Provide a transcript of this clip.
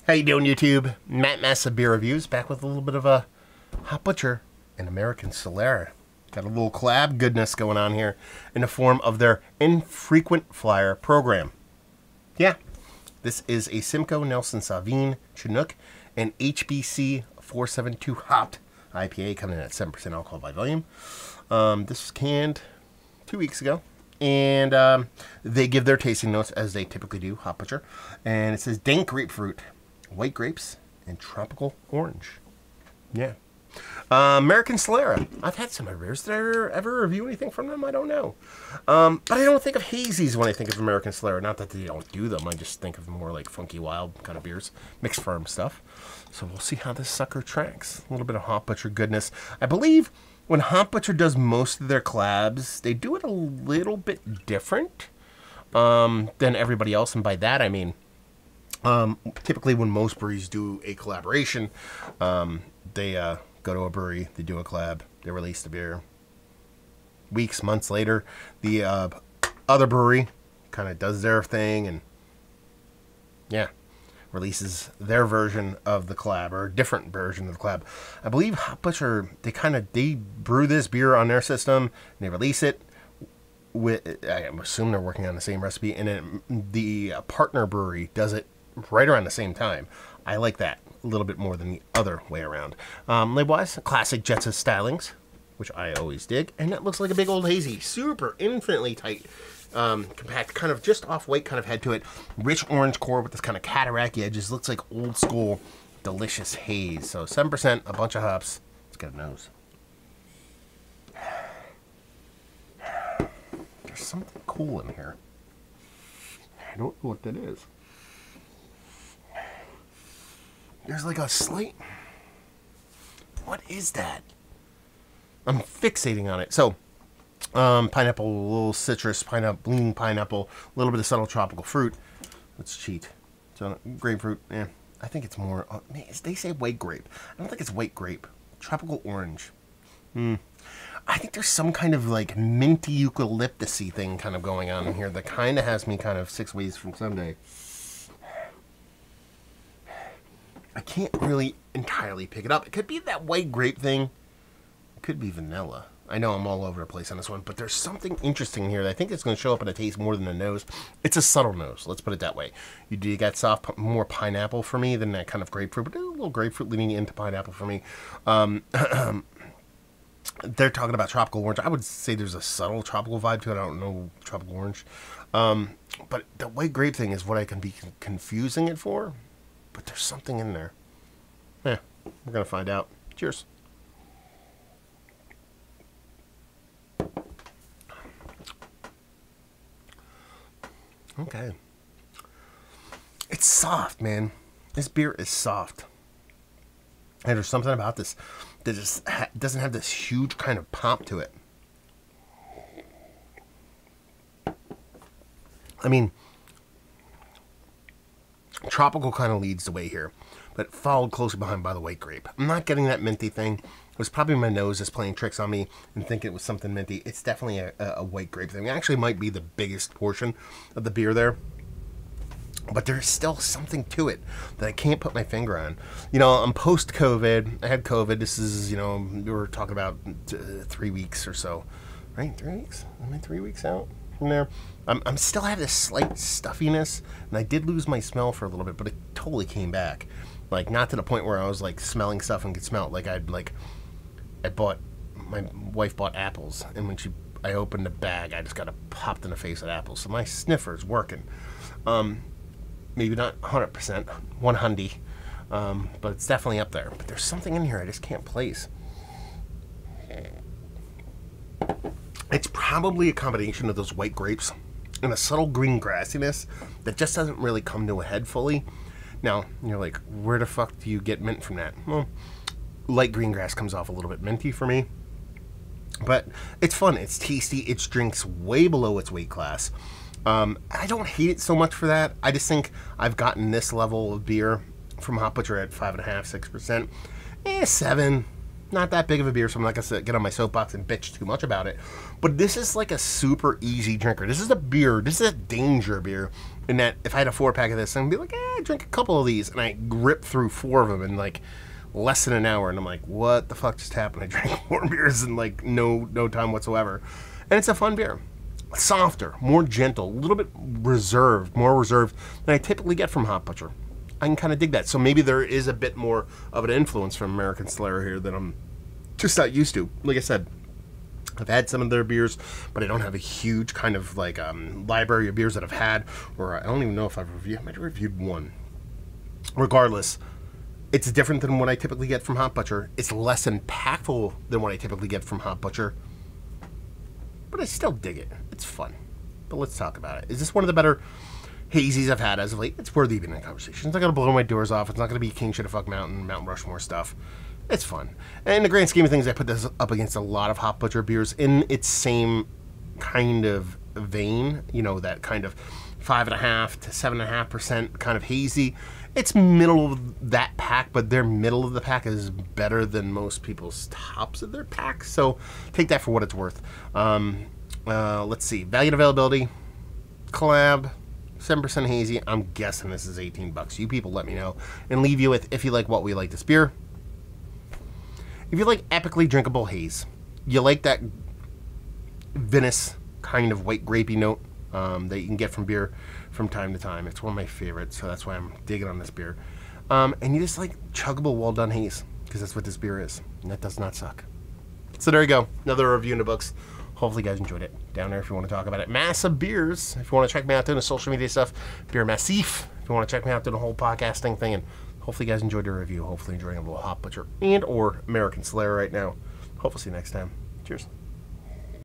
How you doing, YouTube? Matt Massa Beer Reviews, back with a little bit of a Hot Butcher and American Solera. Got a little collab goodness going on here in the form of their Infrequent Flyer program. Yeah, this is a Simcoe Nelson Sauvin Chinook and HBC 472 hopped IPA coming in at 7% alcohol by volume. This was canned 2 weeks ago. And they give their tasting notes as they typically do, Hot Butcher. And it says dank grapefruit, white grapes, and tropical orange. Yeah. American Solera. I've had some of theirs. Did I ever review anything from them? I don't know. But I don't think of Hazie's when I think of American Solera. Not that they don't do them. I just think of more like funky, wild kind of beers. Mixed farm stuff. So we'll see how this sucker tracks. A little bit of Hot Butcher goodness. I believe when Hot Butcher does most of their collabs, they do it a little bit different than everybody else. And by that, I mean, typically when most breweries do a collaboration, they go to a brewery, they do a collab, they release the beer. Weeks, months later, the other brewery kind of does their thing and, yeah, releases their version of the collab, or a different version of the collab. I believe Hot Butcher, they brew this beer on their system, and they release it with, I assume they're working on the same recipe, and then the partner brewery does it right around the same time. I like that a little bit more than the other way around. Label-wise, classic Jets stylings, which I always dig, and that looks like a big old Hazie. Super infinitely tight, compact, kind of just off weight kind of head to it. Rich orange core with this kind of cataract edges. Looks like old school delicious haze. So 7%, a bunch of hops. Let's get a nose. There's something cool in here. I don't know what that is. There's like a slight... What is that? I'm fixating on it. So, pineapple, a little citrus, pineapple, lean pineapple, a little bit of subtle tropical fruit. Let's cheat. So, grapefruit, I think it's more... they say white grape. I don't think it's white grape. Tropical orange. I think there's some kind of like minty eucalyptus-y thing kind of going on in here that kind of has me kind of 6 ways from Sunday. I can't really entirely pick it up. It could be that white grape thing. It could be vanilla. I know I'm all over the place on this one, but there's something interesting here that I think it's going to show up in a taste more than a nose. It's a subtle nose, let's put it that way. You got soft, more pineapple for me than that kind of grapefruit, but a little grapefruit leaning into pineapple for me. They're talking about tropical orange. I would say there's a subtle tropical vibe to it. I don't know tropical orange. But the white grape thing is what I can be confusing it for. But there's something in there. Yeah, we're going to find out. Cheers. Okay. It's soft, man. This beer is soft. And there's something about this that just doesn't have this huge kind of pop to it. I mean... tropical kind of leads the way here, but followed closely behind by the white grape. I'm not getting that minty thing. It was probably my nose that's playing tricks on me and thinking it was something minty. It's definitely a white grape thing. It actually might be the biggest portion of the beer there, but there's still something to it that I can't put my finger on. You know, I'm post-COVID. I had COVID. This is, you know, we were talking about 3 weeks or so. Right? 3 weeks? Am I 3 weeks out from there? I'm still have this slight stuffiness, and I did lose my smell for a little bit, but it totally came back. Like, not to the point where I was, like, smelling stuff and could smell it. Like, my wife bought apples, and when I opened the bag, I just got popped in the face with apples. So my sniffer's working. Maybe not 100%, 100, but it's definitely up there. But there's something in here I just can't place. It's probably a combination of those white grapes and a subtle green grassiness that just doesn't really come to a head fully. Now, you're like, where the fuck do you get mint from that? Well, light green grass comes off a little bit minty for me. But it's fun, it's tasty, it's drinks way below its weight class. I don't hate it so much for that. I just think I've gotten this level of beer from Hot Butcher at 5.5%, 6%. 7, Not that big of a beer, so I'm not going to get on my soapbox and bitch too much about it. But this is like a super easy drinker. This is a beer. This is a danger beer. In that if I had a 4-pack of this, I'd be like, drink a couple of these. And I rip through 4 of them in like less than an hour. And I'm like, what the fuck just happened? I drank 4 beers in like no time whatsoever. And it's a fun beer. Softer, more gentle, a little bit reserved, more reserved than I typically get from Hop Butcher. I can kind of dig that. So maybe there is a bit more of an influence from American Solera here that I'm just not used to. Like I said, I've had some of their beers, but I don't have a huge kind of like library of beers that I've had, or I don't even know if I've reviewed. I might have reviewed one. Regardless, it's different than what I typically get from Hop Butcher. It's less impactful than what I typically get from Hop Butcher, but I still dig it. It's fun. But let's talk about it. Is this one of the better hazies I've had as of late? It's worthy of being in conversation. It's not going to blow my doors off. It's not going to be King Shit Fuck Mountain, Mount Rushmore stuff. It's fun. And in the grand scheme of things, I put this up against a lot of Hop Butcher beers in its same kind of vein. You know, that kind of 5.5 to 7.5% kind of hazy. It's middle of that pack, but their middle of the pack is better than most people's tops of their pack. So take that for what it's worth. Let's see. Value and availability. Collab. 7% hazy. I'm guessing this is $18. You people let me know. And leave you with, if you like what we like this beer. If you like epically drinkable haze, you like that Venice kind of white grapey note that you can get from beer from time to time. It's one of my favorites, so that's why I'm digging on this beer. And you just like chuggable, well-done haze, because that's what this beer is, and that does not suck. So there you go. Another review in the books. Hopefully you guys enjoyed it. Down there if you want to talk about it. Massive Beers. If you want to check me out doing the social media stuff, Beer Massif. If you want to check me out doing the whole podcasting thing, and hopefully you guys enjoyed the review. Hopefully enjoying a little Hop Butcher and or American Solera right now. Hopefully see you next time. Cheers.